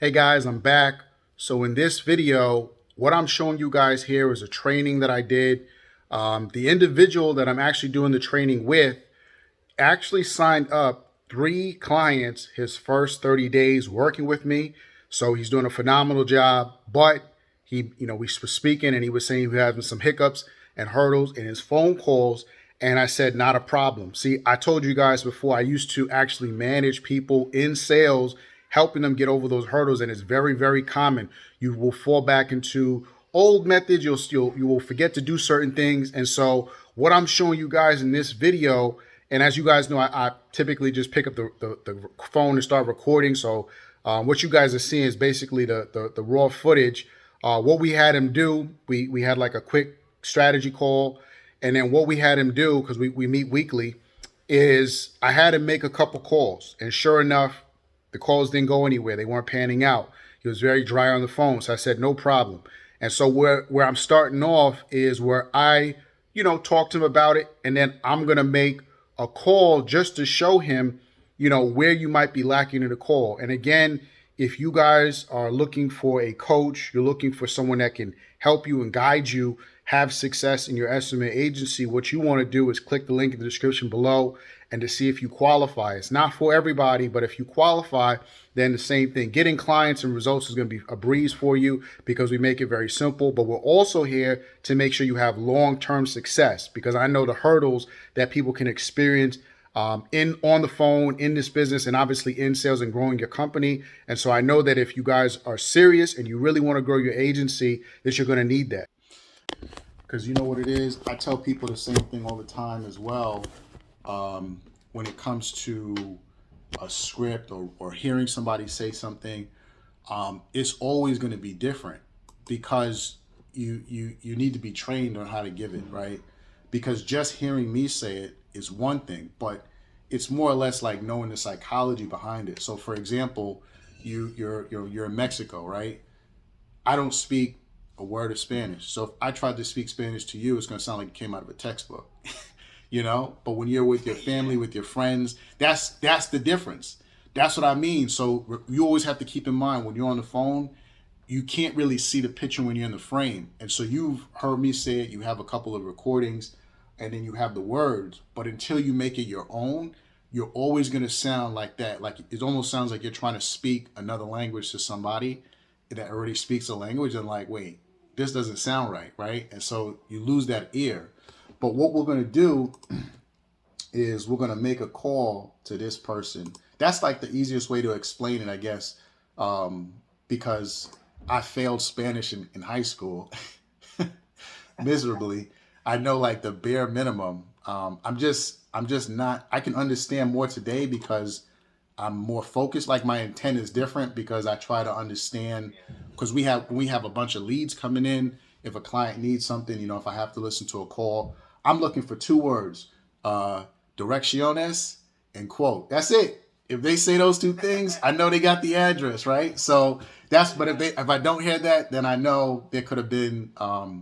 Hey guys, I'm back. So in this video, what I'm showing you guys here is a training that I did. The individual that I'm actually doing the training with actually signed up 3 clients his first 30 days working with me. So he's doing a phenomenal job, but we were speaking and he was saying he was having some hiccups and hurdles in his phone calls. And I said, not a problem. See, I told you guys before, I used to actually manage people in sales, helping them get over those hurdles. And it's very, very common. You will fall back into old methods. You will forget to do certain things. And so what I'm showing you guys in this video, and as you guys know, I typically just pick up the phone and start recording. So what you guys are seeing is basically the raw footage. What we had him do, we had like a quick strategy call. And then what we had him do, because we meet weekly, is I had him make a couple calls. And sure enough, the calls didn't go anywhere. They weren't panning out. He was very dry on the phone. So I said, no problem. And so where I'm starting off is where I, talk to him about it. And then I'm going to make a call just to show him, where you might be lacking in the call. And again, if you guys are looking for a coach, you're looking for someone that can help you and guide you, have success in your SMA agency, what you want to do is click the link in the description below and to see if you qualify. It's not for everybody, but if you qualify, then the same thing. Getting clients and results is going to be a breeze for you because we make it very simple. But we're also here to make sure you have long-term success, because I know the hurdles that people can experience on the phone, in this business, and obviously in sales and growing your company. And so I know that if you guys are serious and you really want to grow your agency, that you're going to need that. Because you know what it is? I tell people the same thing all the time as well. When it comes to a script or hearing somebody say something, it's always going to be different because you need to be trained on how to give it, right? Because just hearing me say it is one thing, but it's more or less like knowing the psychology behind it. So for example, you're in Mexico, right? I don't speak a word of Spanish. So if I tried to speak Spanish to you, it's going to sound like it came out of a textbook, but when you're with your family, with your friends, that's the difference. That's what I mean. So you always have to keep in mind when you're on the phone, you can't really see the picture when you're in the frame. And so you've heard me say it, you have a couple of recordings and then you have the words, but until you make it your own, you're always going to sound like that. Like it almost sounds like you're trying to speak another language to somebody that already speaks a language and like, wait, this doesn't sound right, right? And so you lose that ear. But what we're going to do is we're going to make a call to this person. That's like the easiest way to explain it, I guess, because I failed Spanish in high school miserably. I know like the bare minimum. I'm just not, I can understand more today because I'm more focused. Like my intent is different because I try to understand, because we have a bunch of leads coming in. If a client needs something, if I have to listen to a call, I'm looking for 2 words, direcciones and quote. That's it. If they say those 2 things, I know they got the address, right? So but if I don't hear that, then I know there could have been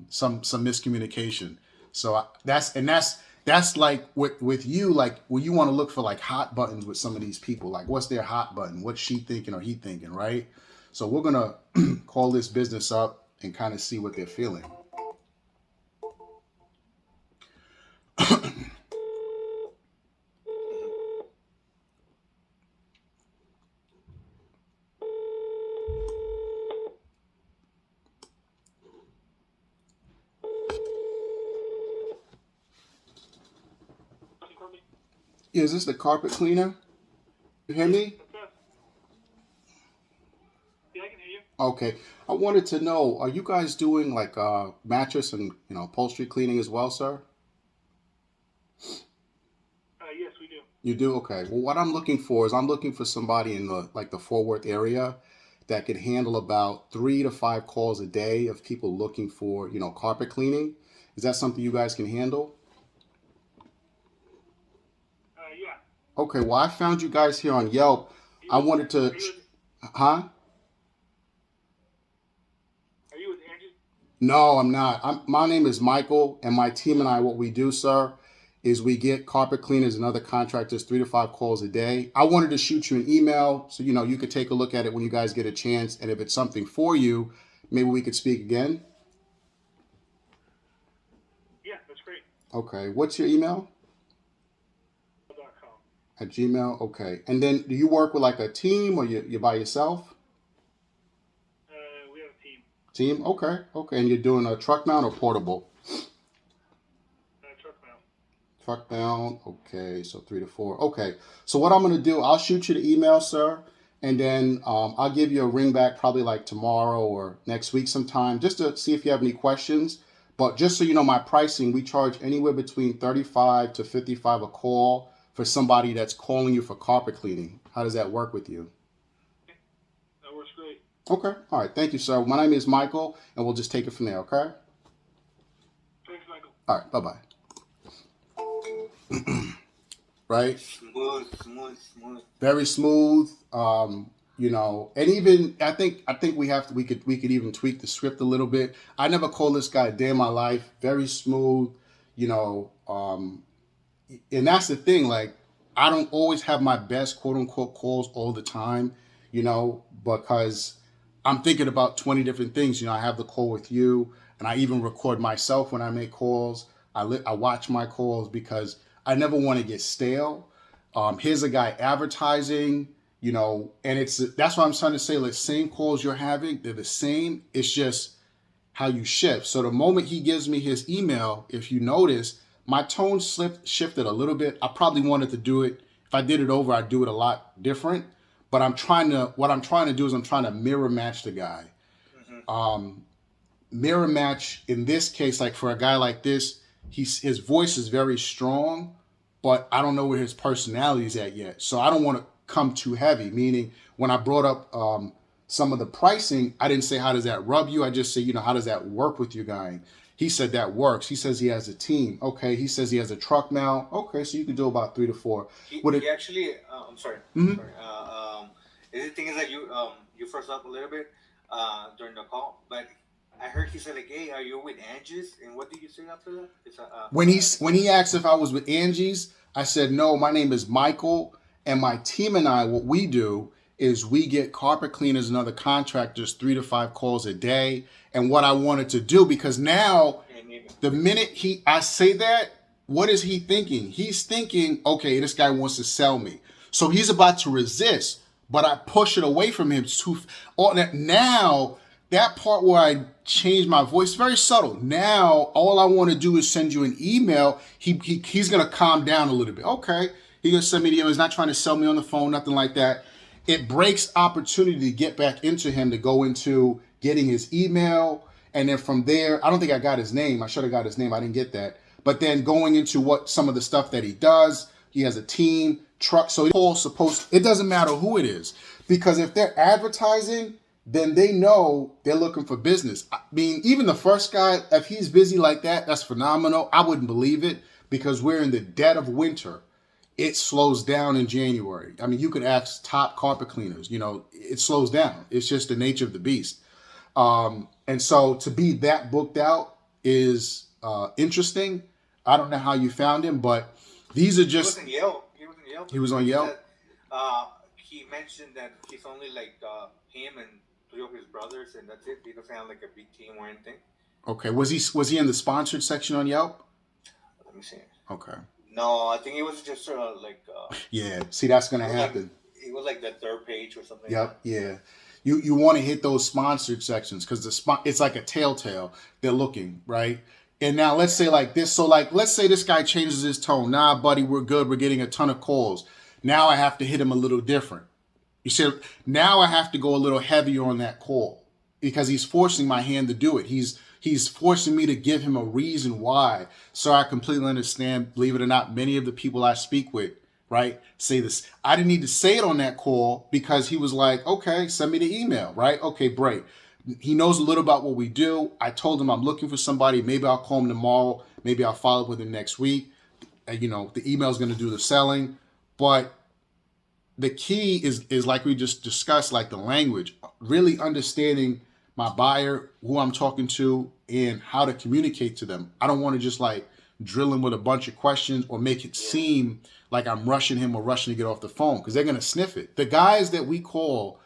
some miscommunication. So that's like with you, like when you want to look for like hot buttons with some of these people, like what's their hot button? What's she thinking or he thinking, right? So we're going to call this business up and kind of see what they're feeling. Yeah, is this the carpet cleaner? You hear me? Yeah, I can hear you. Okay. I wanted to know, are you guys doing like mattress and upholstery cleaning as well, sir? Yes, we do. You do? Okay. Well, what I'm looking for is I'm looking for somebody in the Fort Worth area that could handle about 3 to 5 calls a day of people looking for, carpet cleaning. Is that something you guys can handle? Yeah. Okay. Well, I found you guys here on Yelp. I wanted to, huh? Are you with Angie? No, I'm not. My name is Michael, and my team and I, what we do, sir, is we get carpet cleaners and other contractors 3 to 5 calls a day. I wanted to shoot you an email so you could take a look at it when you guys get a chance. And if it's something for you, maybe we could speak again. Yeah, that's great. Okay. What's your email? .com. At Gmail. Okay. And then do you work with like a team or you're by yourself? We have a team. Team? Okay. Okay. And you're doing a truck mount or portable? Truck mount. Truck mount. Okay. So 3 to 4. Okay. So what I'm going to do, I'll shoot you the email, sir. And then I'll give you a ring back probably like tomorrow or next week sometime just to see if you have any questions. But just so you know, my pricing, we charge anywhere between 35 to 55 a call for somebody that's calling you for carpet cleaning. How does that work with you? That works great. Okay. All right. Thank you, sir. My name is Michael, and we'll just take it from there, okay? Thanks, Michael. All right. Bye-bye. Right? Smooth. Very smooth. And even I think we could even tweak the script a little bit. I never called this guy a day in my life. Very smooth, and that's the thing. Like, I don't always have my best quote unquote calls all the time, because I'm thinking about 20 different things. I have the call with you, and I even record myself when I make calls. I watch my calls because I never want to get stale. Here's a guy advertising, and that's what I'm trying to say. Like, same calls you're having, they're the same. It's just how you shift. So the moment he gives me his email, if you notice, my tone shifted a little bit. I probably wanted to do it. If I did it over, I'd do it a lot different. But what I'm trying to do is I'm trying to mirror match the guy. Mirror match in this case, like for a guy like this, his voice is very strong, but I don't know where his personality is at yet. So I don't want to come too heavy, meaning when I brought up some of the pricing, I didn't say, how does that rub you? I just say, how does that work with you guy? He said that works. He says he has a team. Okay. He says he has a truck mount. Okay. So you can do about 3 to 4. He actually, I'm sorry. Mm-hmm. The thing is that you froze up a little bit during the call, but I heard he said like, "Hey, are you with Angie's?" And what did you say after that? When he asked if I was with Angie's, I said, no, my name is Michael, and my team and I, what we do is we get carpet cleaners and other contractors 3 to 5 calls a day. And what I wanted to do, because now the minute I say that, what is he thinking? He's thinking, okay, this guy wants to sell me. So he's about to resist, but I push it away from him. Now, that part where I change my voice, very subtle. Now, all I want to do is send you an email. He's going to calm down a little bit. Okay. He's going to send me the email. He's not trying to sell me on the phone, nothing like that. It breaks opportunity to get back into him, to go into getting his email. And then from there, I don't think I got his name. I should have got his name. I didn't get that. But then going into what some of the stuff that he does, he has a team, truck. So it doesn't matter who it is, because if they're advertising, then they know they're looking for business. I mean, even the first guy, if he's busy like that, that's phenomenal. I wouldn't believe it, because we're in the dead of winter. It slows down in January. I mean, you could ask top carpet cleaners, it slows down. It's just the nature of the beast. And so to be that booked out is interesting. I don't know how you found him, but these are just... He was in Yelp. He was on Yelp? He mentioned that he's only like him and 3 of his brothers, and that's it. He doesn't have like a big team or anything. Okay. Was he in the sponsored section on Yelp? Let me see. Okay. No, I think it was just yeah. See, that's gonna happen. It was like the 3rd page or something. Yep. Yeah. You want to hit those sponsored sections, because it's like a telltale. They're looking, right? And now let's say like this. So like, let's say this guy changes his tone. Nah, buddy, we're good. We're getting a ton of calls. Now I have to hit him a little different. You see, now I have to go a little heavier on that call, because he's forcing my hand to do it. He's forcing me to give him a reason why. So I completely understand, believe it or not, many of the people I speak with, right, say this. I didn't need to say it on that call, because he was like, okay, send me the email, right? Okay, great. He knows a little about what we do. I told him I'm looking for somebody. Maybe I'll call him tomorrow. Maybe I'll follow up with him next week. The email is going to do the selling. But the key is like we just discussed, like the language, really understanding my buyer, who I'm talking to, and how to communicate to them. I don't want to just like drill him with a bunch of questions or make it seem like I'm rushing him or rushing to get off the phone, because they're going to sniff it. The guys that we call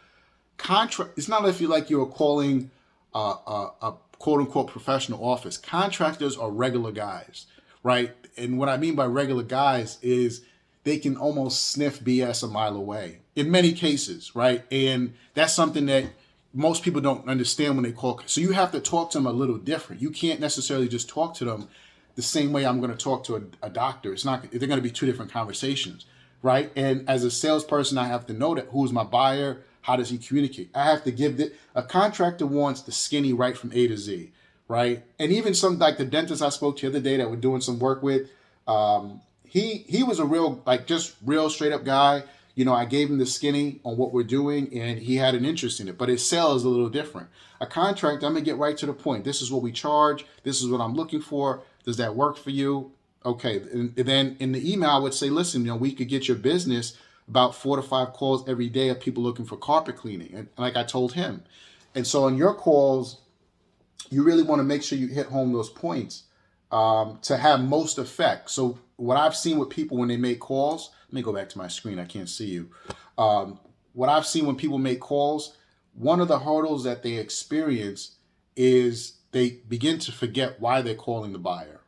it's not if you like you're calling a quote unquote professional office. Contractors are regular guys, right? And what I mean by regular guys is they can almost sniff BS a mile away in many cases, right? And that's something that most people don't understand when they call. So you have to talk to them a little different. You can't necessarily just talk to them the same way I'm going to talk to a doctor. It's not. They're going to be two different conversations, right? And as a salesperson, I have to know that who's my buyer. How does he communicate? I have to give a contractor wants the skinny right from A to Z, right? And even some like the dentist I spoke to the other day that we're doing some work with, he was a real just real straight up guy. I gave him the skinny on what we're doing, and he had an interest in it. But his sale is a little different. A contractor, I'm gonna get right to the point. This is what we charge. This is what I'm looking for. Does that work for you? Okay. And then in the email, I would say, listen, we could get your business about 4 to 5 calls every day of people looking for carpet cleaning. And like I told him. And so on your calls, you really want to make sure you hit home those points to have most effect. So what I've seen with people when they make calls, let me go back to my screen. I can't see you. What I've seen when people make calls, one of the hurdles that they experience is they begin to forget why they're calling the buyer,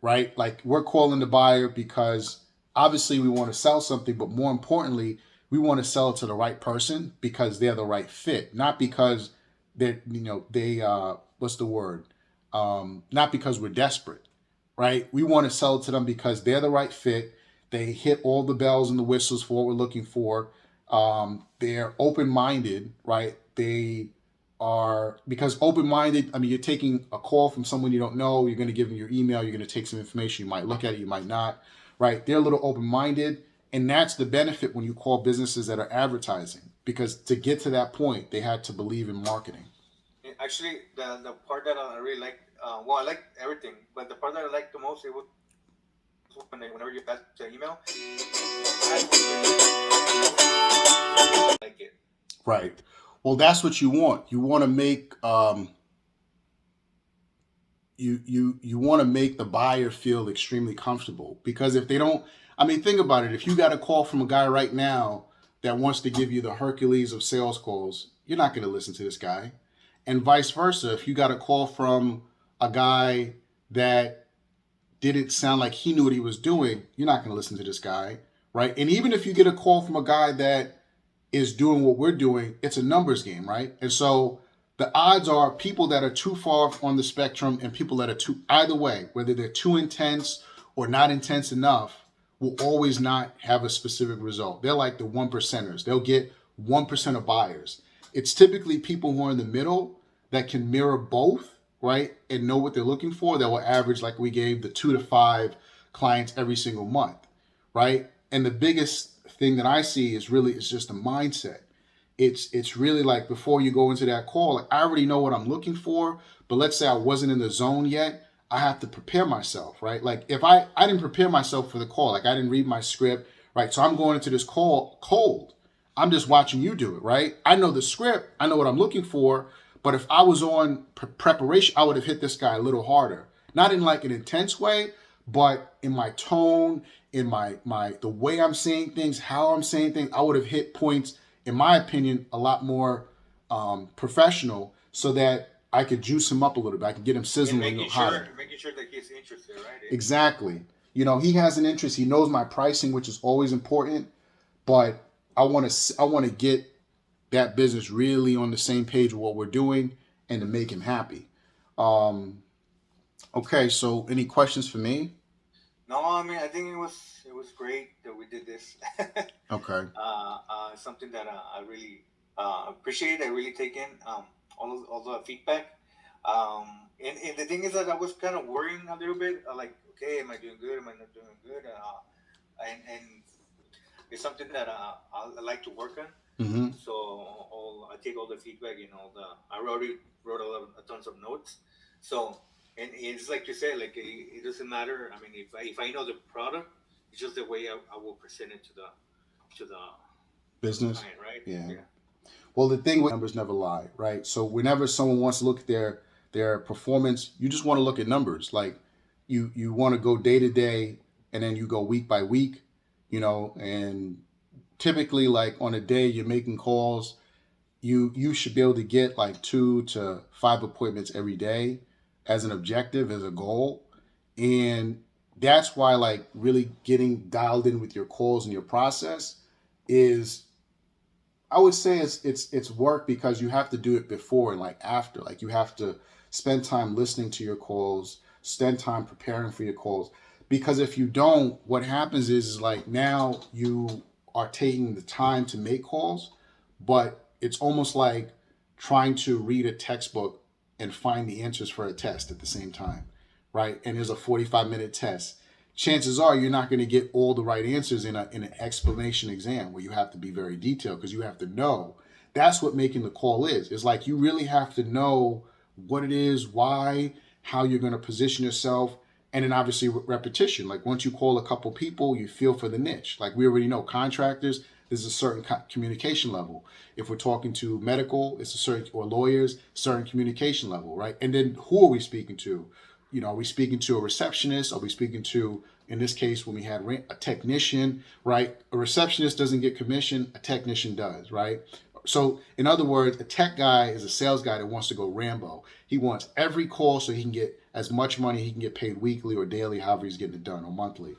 right? Like we're calling the buyer because obviously we want to sell something, but more importantly, we want to sell it to the right person because they're the right fit, not because what's the word? Not because we're desperate, right? We want to sell it to them because they're the right fit. They hit all the bells and the whistles for what we're looking for. They're open-minded, right? They are, because open-minded, you're taking a call from someone you don't know, you're going to give them your email, you're going to take some information, you might look at it, you might not, right? They're a little open-minded, and that's the benefit when you call businesses that are advertising, because to get to that point, they had to believe in marketing. Actually, the part that I really liked, I liked everything, but the part that I liked the most, it was whenever you pass the email, I like it. Right. Well, that's what you want. You want to make you want to make the buyer feel extremely comfortable, because if they don't, think about it. If you got a call from a guy right now that wants to give you the Hercules of sales calls, you're not going to listen to this guy. And vice versa, if you got a call from a guy that didn't sound like he knew what he was doing, you're not going to listen to this guy, right? And even if you get a call from a guy that is doing what we're doing, it's a numbers game, right? And so the odds are people that are too far on the spectrum and people that are too, either way, whether they're too intense or not intense enough, will always not have a specific result. They're like the 1%ers. They'll get 1% of buyers. It's typically people who are in the middle that can mirror both, right, and know what they're looking for, that will average, like we gave, the 2 to 5 clients every single month, right? And the biggest thing that I see is just a mindset. It's really like before you go into that call, like I already know what I'm looking for, but let's say I wasn't in the zone yet, I have to prepare myself, right? Like if I didn't prepare myself for the call, like I didn't read my script, right? So I'm going into this call cold. I'm just watching you do it, right? I know the script, I know what I'm looking for, but if I was on preparation, I would have hit this guy a little harder. Not in like an intense way, but in my tone, in my the way I'm saying things, how I'm saying things, I would have hit points, in my opinion, a lot more professional, so that I could juice him up a little bit. I could get him sizzling a little hotter. Making sure that he's interested, right? Exactly. He has an interest. He knows my pricing, which is always important. But I want to get that business really on the same page with what we're doing and to make him happy. Okay. So, any questions for me? No, I think it was great that we did this. Okay. Something that I really appreciate. I really take in all the feedback. And the thing is that I was kind of worrying a little bit, like, okay, am I doing good? Am I not doing good? And it's something that I like to work on. Mm-hmm. So I take all the feedback and I already wrote a tons of notes. So. And it's like you said, like it doesn't matter. If I know the product, it's just the way I will present it to the business, client, right? Yeah. Well, the thing with numbers never lie, right? So whenever someone wants to look at their performance, you just want to look at numbers. Like you want to go day to day, and then you go week by week, and typically like on a day you're making calls, you should be able to get like 2 to 5 appointments every day as an objective, as a goal. And that's why like really getting dialed in with your calls and your process is, I would say it's work, because you have to do it before and like after. Like you have to spend time listening to your calls, spend time preparing for your calls. Because if you don't, what happens is like now you are taking the time to make calls, but it's almost like trying to read a textbook and find the answers for a test at the same time, right? And there's a 45-minute test. Chances are you're not going to get all the right answers in an explanation exam where you have to be very detailed, because you have to know. That's what making the call is. It's like you really have to know what it is, why, how you're going to position yourself, and then obviously repetition. Like once you call a couple people, you feel for the niche. Like we already know contractors, there's a certain communication level. If we're talking to medical, it's a certain, or lawyers, certain communication level, right? And then who are we speaking to? Are we speaking to a receptionist? Are we speaking to, in this case, when we had a technician, right? A receptionist doesn't get commission, a technician does, right? So in other words, a tech guy is a sales guy that wants to go Rambo. He wants every call so he can get as much money, he can get paid weekly or daily, however he's getting it done, or monthly.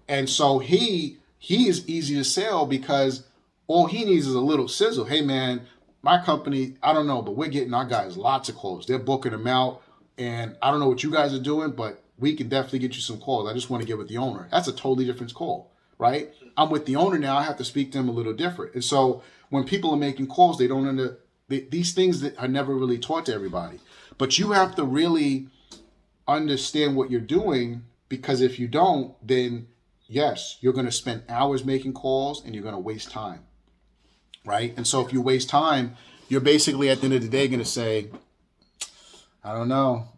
And so he is easy to sell, because all he needs is a little sizzle. Hey man, my company, I don't know, but we're getting our guys lots of calls. They're booking them out. And I don't know what you guys are doing, but we can definitely get you some calls. I just want to get with the owner. That's a totally different call, right? I'm with the owner now. I have to speak to him a little different. And so when people are making calls, they don't these things that are never really taught to everybody. But you have to really understand what you're doing, because if you don't, then yes, you're going to spend hours making calls and you're going to waste time, right? And so if you waste time, you're basically at the end of the day going to say, I don't know.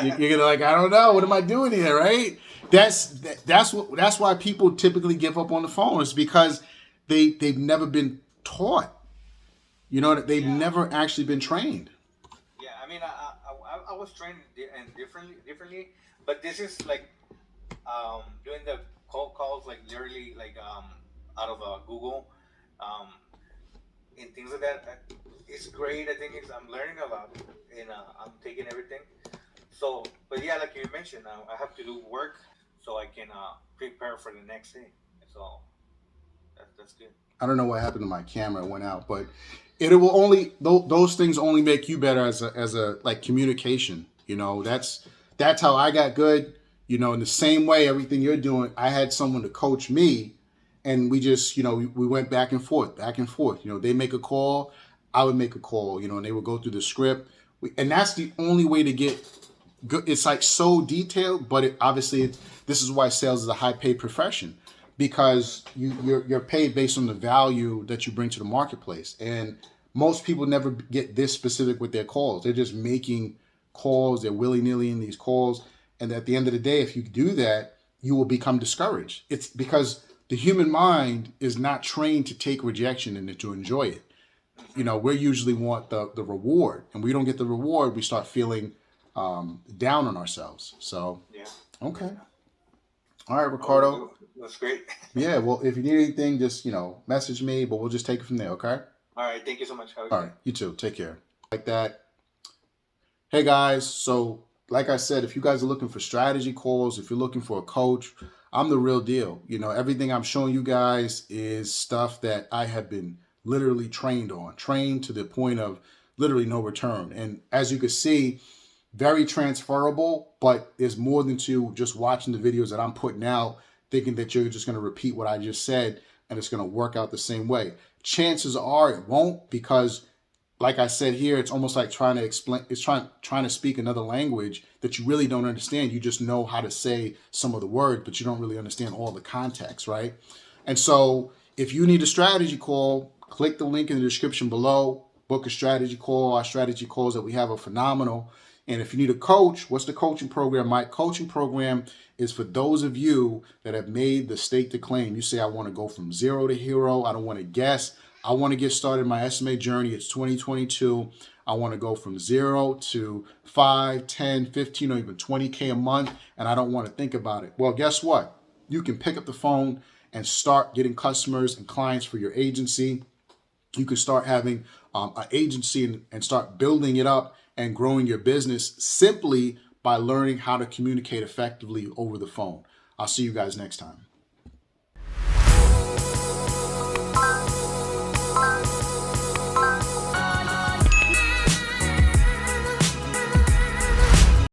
You're gonna like, I don't know. What am I doing here, right? That's why people typically give up on the phone. It's because they've never been taught. They've never actually been trained. Yeah, I mean, I was trained and differently, but this is like doing the cold calls, like literally like out of Google, um, and things like that. It's great. I think I'm learning a lot, and I'm taking everything. So, but yeah, like you mentioned, I have to do work so I can prepare for the next day. So that's good. I don't know what happened to my camera. It went out, but it will only those things only make you better as a like communication. That's how I got good. In the same way, everything you're doing, I had someone to coach me, and we just we went back and forth, back and forth. They make a call, I would make a call. And they would go through the script, and that's the only way to get good. It's like so detailed, but this is why sales is a high paid profession, because you're paid based on the value that you bring to the marketplace. And most people never get this specific with their calls. They're just making calls. They're willy-nilly in these calls. And at the end of the day, if you do that, you will become discouraged. It's because the human mind is not trained to take rejection and to enjoy it. We usually want the reward, and we don't get the reward, we start feeling down on ourselves. So, yeah. Okay. All right, Ricardo. That's great. Yeah, well, if you need anything, just, message me, but we'll just take it from there, okay? All right, thank you so much. All right, you too. Take care. Like that. Hey, guys. So, like I said, if you guys are looking for strategy calls, if you're looking for a coach, I'm the real deal. Everything I'm showing you guys is stuff that I have been literally trained to the point of literally no return. And as you can see, very transferable, but there's more than to just watching the videos that I'm putting out, thinking that you're just going to repeat what I just said and it's going to work out the same way. Chances are it won't, because like I said here, it's almost like trying to speak another language that you really don't understand. You just know how to say some of the words, but you don't really understand all the context, right? And so if you need a strategy call, click the link in the description below, book a strategy call. Our strategy calls that we have are phenomenal. And if you need a coach, what's the coaching program? My coaching program is for those of you that have made the stake to claim. You say, I want to go from zero to hero. I don't want to guess. I want to get started my SMA journey. It's 2022. I want to go from 0 to 5, 10, 15, or even 20K a month, and I don't want to think about it. Well, guess what? You can pick up the phone and start getting customers and clients for your agency. You can start having an agency and start building it up and growing your business simply by learning how to communicate effectively over the phone. I'll see you guys next time.